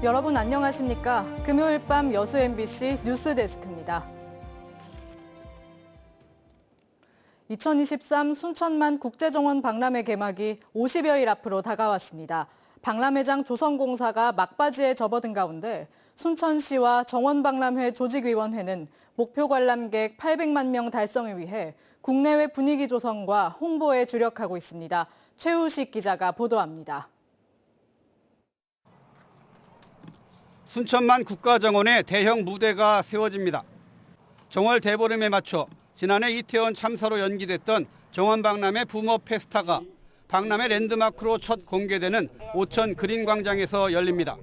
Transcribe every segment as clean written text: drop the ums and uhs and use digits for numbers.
여러분 안녕하십니까? 금요일 밤 여수 MBC 뉴스데스크입니다. 2023 순천만 국제정원 박람회 개막이 50여일 앞으로 다가왔습니다. 박람회장 조성공사가 막바지에 접어든 가운데 순천시와 정원박람회 조직위원회는 목표 관람객 800만 명 달성을 위해 국내외 분위기 조성과 홍보에 주력하고 있습니다. 최우식 기자가 보도합니다. 순천만 국가정원에 대형 무대가 세워집니다. 정월 대보름에 맞춰 지난해 이태원 참사로 연기됐던 정원박람회 붐업 페스타가 박람회 랜드마크로 첫 공개되는 오천 그린광장에서 열립니다.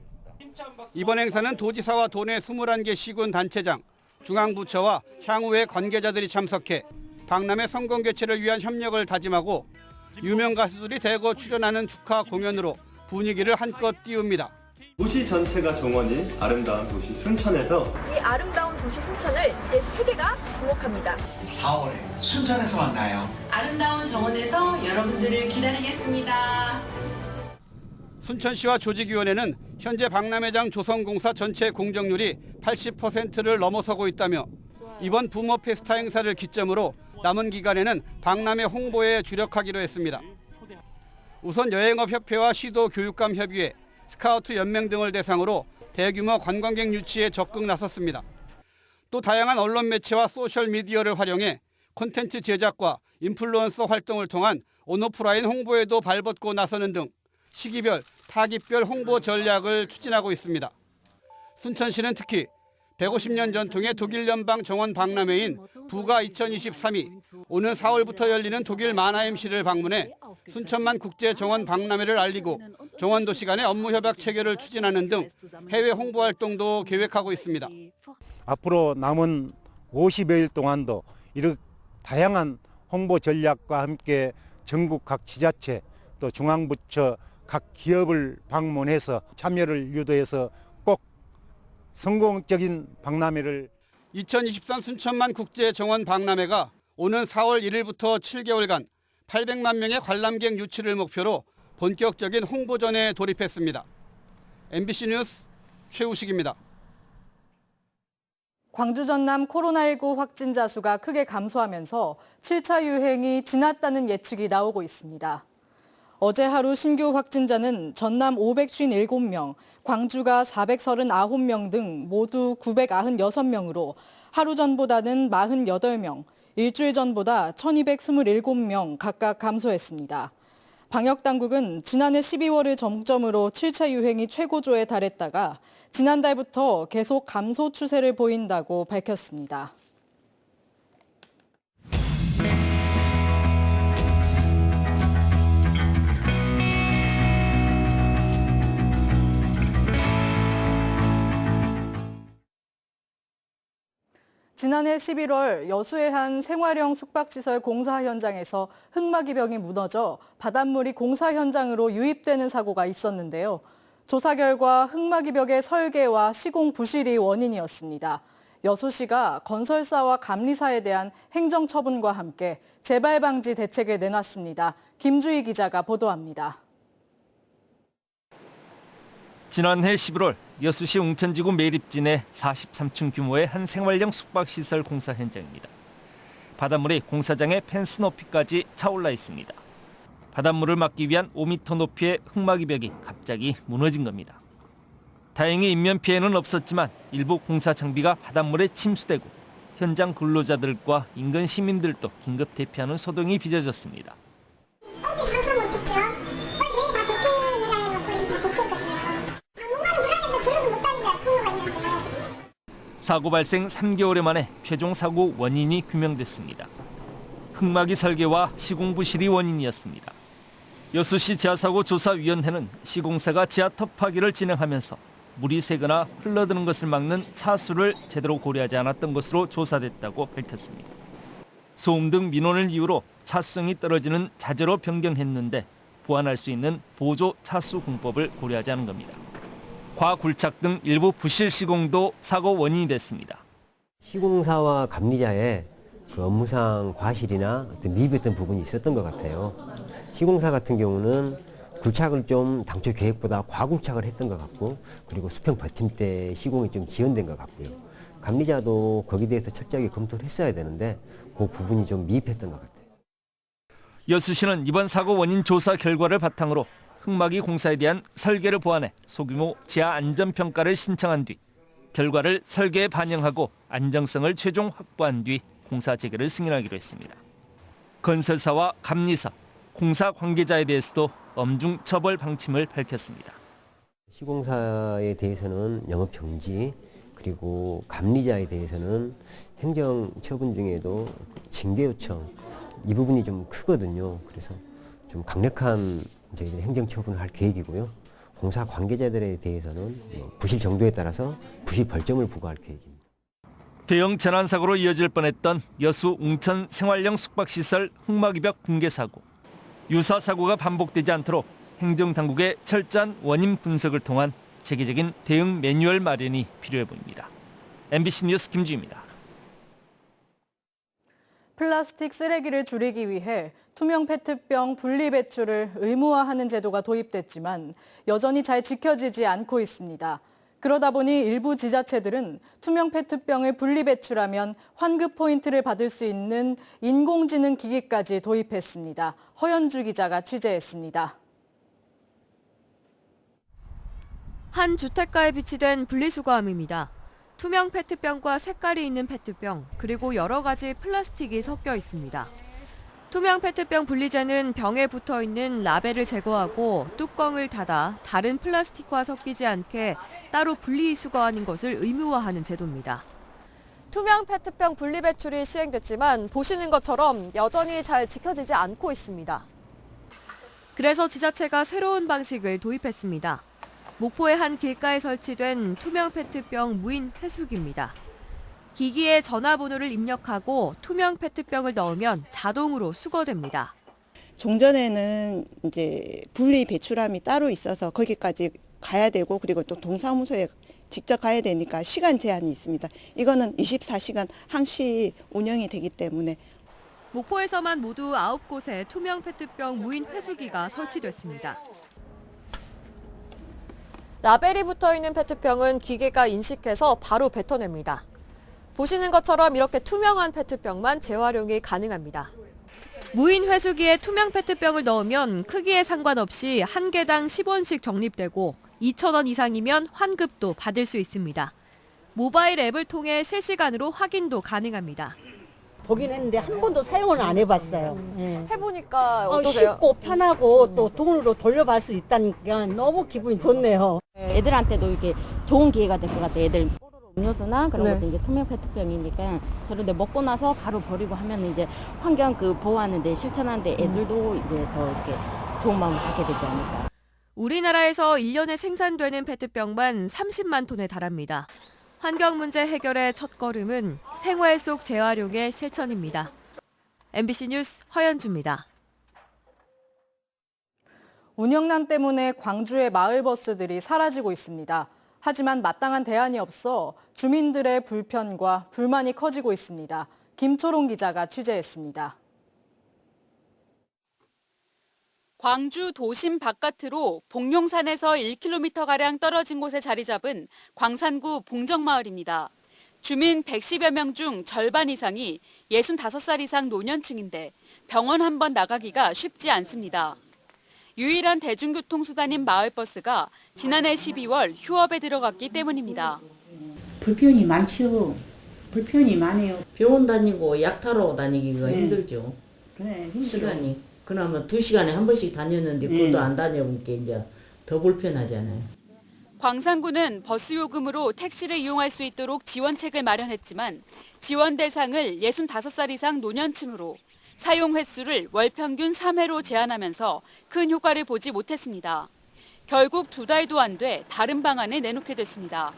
이번 행사는 도지사와 도내 21개 시군 단체장, 중앙부처와 향후의 관계자들이 참석해 박람회 성공 개최를 위한 협력을 다짐하고 유명 가수들이 대거 출연하는 축하 공연으로 분위기를 한껏 띄웁니다. 도시 전체가 정원인 아름다운 도시 순천에서 이 아름다운 도시 순천을 이제 세계가 주목합니다. 4월에 순천에서 만나요. 아름다운 정원에서 여러분들을 기다리겠습니다. 순천시와 조직위원회는 현재 박람회장 조성공사 전체 공정률이 80%를 넘어서고 있다며 이번 붐업 페스타 행사를 기점으로 남은 기간에는 박람회 홍보에 주력하기로 했습니다. 우선 여행업협회와 시도교육감협의회, 스카우트 연맹 등을 대상으로 대규모 관광객 유치에 적극 나섰습니다. 또 다양한 언론 매체와 소셜미디어를 활용해 콘텐츠 제작과 인플루언서 활동을 통한 온오프라인 홍보에도 발벗고 나서는 등 시기별, 타깃별 홍보 전략을 추진하고 있습니다. 순천시는 특히 150년 전통의 독일 연방 정원 박람회인 부가 2023이 오는 4월부터 열리는 독일 마나임시를 방문해 순천만 국제 정원 박람회를 알리고 정원도시 간의 업무 협약 체결을 추진하는 등 해외 홍보 활동도 계획하고 있습니다. 앞으로 남은 50여일 동안도 이렇게 다양한 홍보 전략과 함께 전국 각 지자체 또 중앙부처 각 기업을 방문해서 참여를 유도해서 꼭 성공적인 박람회를 2023 순천만 국제 정원 박람회가 오는 4월 1일부터 7개월간 800만 명의 관람객 유치를 목표로 본격적인 홍보전에 돌입했습니다. MBC 뉴스 최우식입니다. 광주 전남 코로나19 확진자 수가 크게 감소하면서 7차 유행이 지났다는 예측이 나오고 있습니다. 어제 하루 신규 확진자는 전남 557명, 광주가 439명 등 모두 996명으로 하루 전보다는 48명, 일주일 전보다 1227명 각각 감소했습니다. 방역당국은 지난해 12월을 정점으로 7차 유행이 최고조에 달했다가 지난달부터 계속 감소 추세를 보인다고 밝혔습니다. 지난해 11월 여수의 한 생활형 숙박시설 공사 현장에서 흙막이 벽이 무너져 바닷물이 공사 현장으로 유입되는 사고가 있었는데요. 조사 결과 흙막이 벽의 설계와 시공 부실이 원인이었습니다. 여수시가 건설사와 감리사에 대한 행정처분과 함께 재발 방지 대책을 내놨습니다. 김주희 기자가 보도합니다. 지난해 11월 여수시 웅천지구 매립진의 43층 규모의 한 생활형 숙박시설 공사 현장입니다. 바닷물이 공사장의 펜스 높이까지 차올라 있습니다. 바닷물을 막기 위한 5m 높이의 흙막이 벽이 갑자기 무너진 겁니다. 다행히 인면 피해는 없었지만 일부 공사 장비가 바닷물에 침수되고 현장 근로자들과 인근 시민들도 긴급 대피하는 소동이 빚어졌습니다. 사고 발생 3개월 만에 최종 사고 원인이 규명됐습니다. 흙막이 설계와 시공 부실이 원인이었습니다. 여수시 지하사고 조사위원회는 시공사가 지하턱 파기를 진행하면서 물이 새거나 흘러드는 것을 막는 차수를 제대로 고려하지 않았던 것으로 조사됐다고 밝혔습니다. 소음 등 민원을 이유로 차수성이 떨어지는 자재로 변경했는데 보완할 수 있는 보조 차수 공법을 고려하지 않은 겁니다. 과굴착 등 일부 부실 시공도 사고 원인이 됐습니다. 시공사와 감리자의 그 업무상 과실이나 어떤 미흡했던 부분이 있었던 것 같아요. 시공사 같은 경우는 굴착을 좀 당초 계획보다 과굴착을 했던 것 같고, 그리고 수평 버팀 때 시공이 좀 지연된 것 같고요. 감리자도 거기에 대해서 철저하게 검토를 했어야 되는데 그 부분이 좀 미흡했던 것 같아요. 여수시는 이번 사고 원인 조사 결과를 바탕으로 흙막이 공사에 대한 설계를 보완해 소규모 지하 안전평가를 신청한 뒤 결과를 설계에 반영하고 안정성을 최종 확보한 뒤 공사 재개를 승인하기로 했습니다. 건설사와 감리사, 공사 관계자에 대해서도 엄중 처벌 방침을 밝혔습니다. 시공사에 대해서는 영업 정지, 그리고 감리자에 대해서는 행정 처분 중에도 징계 요청, 이 부분이 좀 크거든요. 그래서 좀 강력한 저희들이 행정 처분을 할 계획이고요. 공사 관계자들에 대해서는 부실 정도에 따라서 부실 벌점을 부과할 계획입니다. 대형 재난사고로 이어질 뻔했던 여수 웅천 생활형 숙박시설 흙막이벽 붕괴 사고. 유사 사고가 반복되지 않도록 행정당국의 철저한 원인 분석을 통한 체계적인 대응 매뉴얼 마련이 필요해 보입니다. MBC 뉴스 김주희입니다. 플라스틱 쓰레기를 줄이기 위해 투명 페트병 분리 배출을 의무화하는 제도가 도입됐지만 여전히 잘 지켜지지 않고 있습니다. 그러다 보니 일부 지자체들은 투명 페트병을 분리 배출하면 환급 포인트를 받을 수 있는 인공지능 기기까지 도입했습니다. 허연주 기자가 취재했습니다. 한 주택가에 비치된 분리수거함입니다. 투명 페트병과 색깔이 있는 페트병, 그리고 여러 가지 플라스틱이 섞여 있습니다. 투명 페트병 분리제는 병에 붙어 있는 라벨을 제거하고 뚜껑을 닫아 다른 플라스틱과 섞이지 않게 따로 분리수거하는 것을 의무화하는 제도입니다. 투명 페트병 분리 배출이 시행됐지만 보시는 것처럼 여전히 잘 지켜지지 않고 있습니다. 그래서 지자체가 새로운 방식을 도입했습니다. 목포의 한 길가에 설치된 투명 페트병 무인 회수기입니다. 기기에 전화번호를 입력하고 투명 페트병을 넣으면 자동으로 수거됩니다. 종전에는 이제 분리 배출함이 따로 있어서 거기까지 가야 되고, 그리고 또 동사무소에 직접 가야 되니까 시간 제한이 있습니다. 이거는 24시간 항시 운영이 되기 때문에. 목포에서만 모두 9곳에 투명 페트병 무인 회수기가 설치됐습니다. 라벨이 붙어있는 페트병은 기계가 인식해서 바로 뱉어냅니다. 보시는 것처럼 이렇게 투명한 페트병만 재활용이 가능합니다. 무인 회수기에 투명 페트병을 넣으면 크기에 상관없이 한 개당 10원씩 적립되고 2,000원 이상이면 환급도 받을 수 있습니다. 모바일 앱을 통해 실시간으로 확인도 가능합니다. 보긴 했는데 한 번도 사용을 안 해봤어요. 해보니까 어떠세요? 쉽고 편하고 또 돈으로 돌려받을 수 있다니까 너무 기분이 좋네요. 애들한테도 이게 좋은 기회가 될 것 같아요. 애들 음료수나 그런 것도 이제 투명 페트병이니까 저런데 먹고 나서 바로 버리고 하면 이제 환경 보호하는데 실천하는데 애들도 이제 더 이렇게 좋은 마음을 갖게 되지 않을까. 우리나라에서 1년에 생산되는 페트병만 30만 톤에 달합니다. 환경 문제 해결의 첫걸음은 생활 속 재활용의 실천입니다. MBC 뉴스 허연주입니다. 운영난 때문에 광주의 마을버스들이 사라지고 있습니다. 하지만 마땅한 대안이 없어 주민들의 불편과 불만이 커지고 있습니다. 김초롱 기자가 취재했습니다. 광주 도심 바깥으로 복룡산에서 1km가량 떨어진 곳에 자리 잡은 광산구 봉정마을입니다. 주민 110여 명 중 절반 이상이 65살 이상 노년층인데 병원 한 번 나가기가 쉽지 않습니다. 유일한 대중교통수단인 마을버스가 지난해 12월 휴업에 들어갔기 때문입니다. 불편이 많죠. 불편이 많아요. 병원 다니고 약 타러 다니기가 힘들죠. 그래, 힘들어. 시간이. 그나마 2시간에 한 번씩 다녔는데 그것도 안 다녀보니까 이제 더 불편하잖아요. 광산구는 버스 요금으로 택시를 이용할 수 있도록 지원책을 마련했지만 지원 대상을 65살 이상 노년층으로 사용 횟수를 월 평균 3회로 제한하면서 큰 효과를 보지 못했습니다. 결국 2달도 안 돼 다른 방안을 내놓게 됐습니다.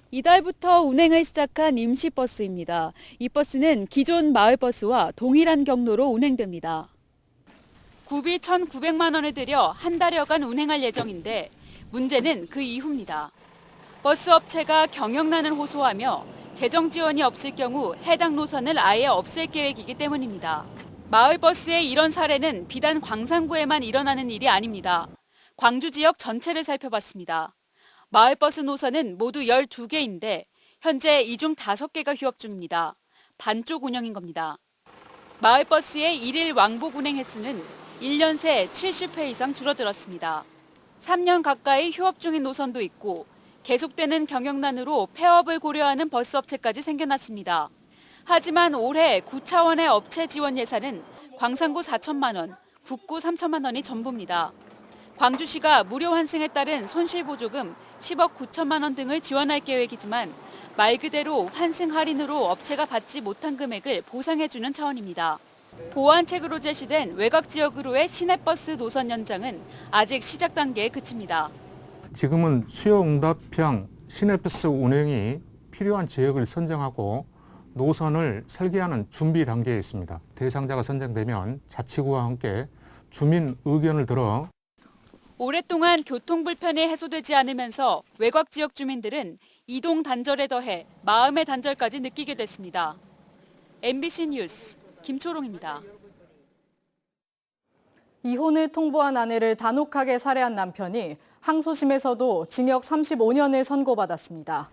이달부터 운행을 시작한 임시버스입니다. 이 버스는 기존 마을버스와 동일한 경로로 운행됩니다. 구비 1,900만 원을 들여 한 달여간 운행할 예정인데 문제는 그 이후입니다. 버스 업체가 경영난을 호소하며 재정 지원이 없을 경우 해당 노선을 아예 없앨 계획이기 때문입니다. 마을버스의 이런 사례는 비단 광산구에만 일어나는 일이 아닙니다. 광주 지역 전체를 살펴봤습니다. 마을버스 노선은 모두 12개인데 현재 이 중 5개가 휴업 중입니다. 반쪽 운영인 겁니다. 마을버스의 일일 왕복 운행 횟수는 1년 새 70회 이상 줄어들었습니다. 3년 가까이 휴업 중인 노선도 있고 계속되는 경영난으로 폐업을 고려하는 버스업체까지 생겨났습니다. 하지만 올해 9차원의 업체 지원 예산은 광산구 4천만 원, 북구 3천만 원이 전부입니다. 광주시가 무료 환승에 따른 손실보조금 10억 9천만 원 등을 지원할 계획이지만 말 그대로 환승 할인으로 업체가 받지 못한 금액을 보상해주는 차원입니다. 보완책으로 제시된 외곽 지역으로의 시내버스 노선 연장은 아직 시작 단계에 그칩니다. 지금은 수요응답형 시내버스 운행이 필요한 지역을 선정하고 노선을 설계하는 준비 단계에 있습니다. 대상자가 선정되면 자치구와 함께 주민 의견을 들어 오랫동안 교통 불편이 해소되지 않으면서 외곽 지역 주민들은 이동 단절에 더해 마음의 단절까지 느끼게 됐습니다. MBC 뉴스 김초롱입니다. 이혼을 통보한 아내를 단혹하게 살해한 남편이 항소심에서도 징역 35년을 선고받았습니다.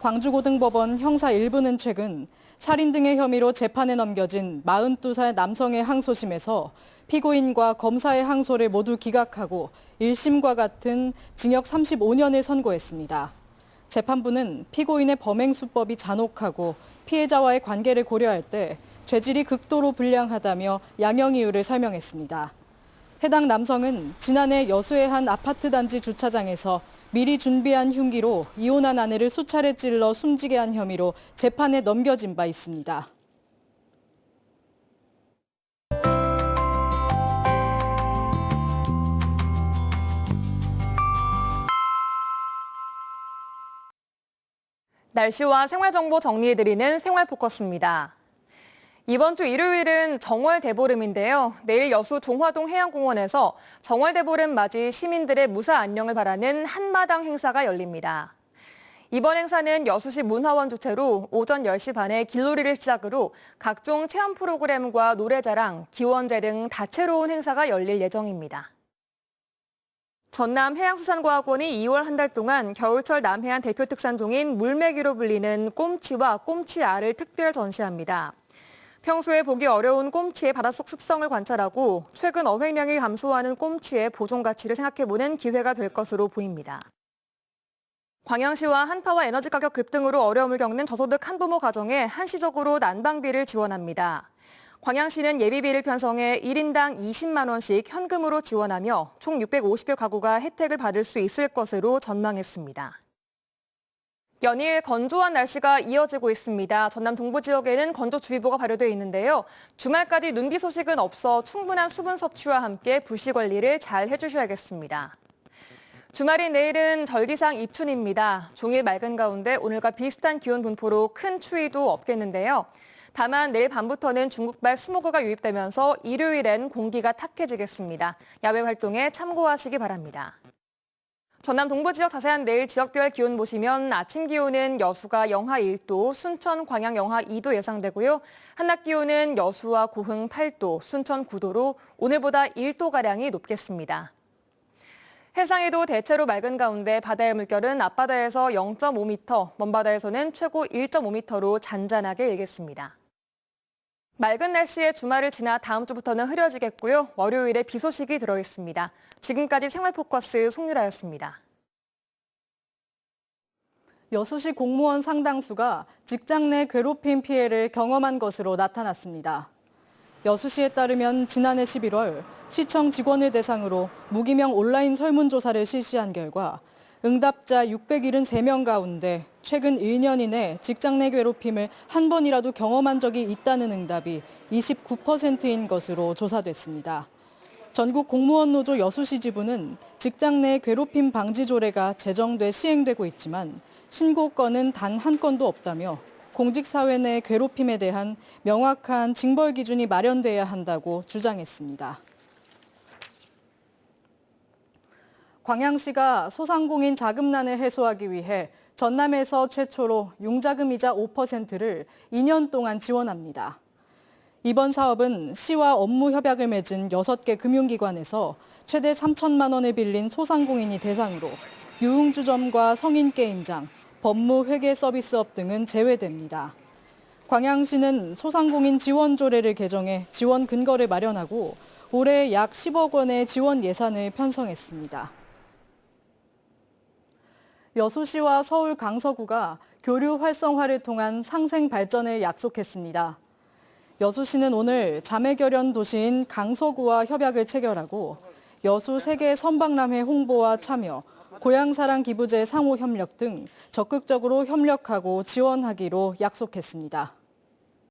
광주고등법원 형사 1부는 최근 살인 등의 혐의로 재판에 넘겨진 42살 남성의 항소심에서 피고인과 검사의 항소를 모두 기각하고 1심과 같은 징역 35년을 선고했습니다. 재판부는 피고인의 범행 수법이 잔혹하고 피해자와의 관계를 고려할 때 죄질이 극도로 불량하다며 양형 이유를 설명했습니다. 해당 남성은 지난해 여수의 한 아파트 단지 주차장에서 미리 준비한 흉기로 이혼한 아내를 수차례 찔러 숨지게 한 혐의로 재판에 넘겨진 바 있습니다. 날씨와 생활정보 정리해드리는 생활포커스입니다. 이번 주 일요일은 정월대보름인데요. 내일 여수 종화동 해양공원에서 정월대보름 맞이 시민들의 무사 안녕을 바라는 한마당 행사가 열립니다. 이번 행사는 여수시 문화원 주최로 오전 10시 반에 길놀이를 시작으로 각종 체험 프로그램과 노래자랑, 기원제 등 다채로운 행사가 열릴 예정입니다. 전남해양수산과학원이 2월 한 달 동안 겨울철 남해안 대표 특산종인 물메기로 불리는 꼼치와 꼼치알을 특별 전시합니다. 평소에 보기 어려운 꼼치의 바닷속 습성을 관찰하고 최근 어획량이 감소하는 꼼치의 보존 가치를 생각해보는 기회가 될 것으로 보입니다. 광양시와 한파와 에너지 가격 급등으로 어려움을 겪는 저소득 한부모 가정에 한시적으로 난방비를 지원합니다. 광양시는 예비비를 편성해 1인당 20만 원씩 현금으로 지원하며 총 650여 가구가 혜택을 받을 수 있을 것으로 전망했습니다. 연일 건조한 날씨가 이어지고 있습니다. 전남 동부 지역에는 건조주의보가 발효되어 있는데요. 주말까지 눈비 소식은 없어 충분한 수분 섭취와 함께 불씨 관리를 잘 해주셔야겠습니다. 주말인 내일은 절기상 입춘입니다. 종일 맑은 가운데 오늘과 비슷한 기온 분포로 큰 추위도 없겠는데요. 다만 내일 밤부터는 중국발 스모그가 유입되면서 일요일엔 공기가 탁해지겠습니다. 야외 활동에 참고하시기 바랍니다. 전남 동부 지역 자세한 내일 지역별 기온 보시면 아침 기온은 여수가 영하 1도, 순천, 광양 영하 2도 예상되고요. 한낮 기온은 여수와 고흥 8도, 순천 9도로 오늘보다 1도가량이 높겠습니다. 해상에도 대체로 맑은 가운데 바다의 물결은 앞바다에서 0.5m, 먼바다에서는 최고 1.5m로 잔잔하게 일겠습니다. 맑은 날씨에 주말을 지나 다음 주부터는 흐려지겠고요. 월요일에 비 소식이 들어있습니다. 지금까지 생활포커스 송유라였습니다. 여수시 공무원 상당수가 직장 내 괴롭힘 피해를 경험한 것으로 나타났습니다. 여수시에 따르면 지난해 11월 시청 직원을 대상으로 무기명 온라인 설문조사를 실시한 결과 응답자 673명 가운데 최근 1년 이내 직장 내 괴롭힘을 한 번이라도 경험한 적이 있다는 응답이 29%인 것으로 조사됐습니다. 전국 공무원 노조 여수시 지부는 직장 내 괴롭힘 방지 조례가 제정돼 시행되고 있지만 신고 건은 단 한 건도 없다며 공직사회 내 괴롭힘에 대한 명확한 징벌 기준이 마련돼야 한다고 주장했습니다. 광양시가 소상공인 자금난을 해소하기 위해 전남에서 최초로 융자금이자 5%를 2년 동안 지원합니다. 이번 사업은 시와 업무 협약을 맺은 6개 금융기관에서 최대 3천만 원을 빌린 소상공인이 대상으로 유흥주점과 성인게임장, 법무회계 서비스업 등은 제외됩니다. 광양시는 소상공인 지원 조례를 개정해 지원 근거를 마련하고 올해 약 10억 원의 지원 예산을 편성했습니다. 여수시와 서울 강서구가 교류 활성화를 통한 상생 발전을 약속했습니다. 여수시는 오늘 자매결연 도시인 강서구와 협약을 체결하고 여수 세계 선박람회 홍보와 참여, 고향사랑 기부제 상호 협력 등 적극적으로 협력하고 지원하기로 약속했습니다.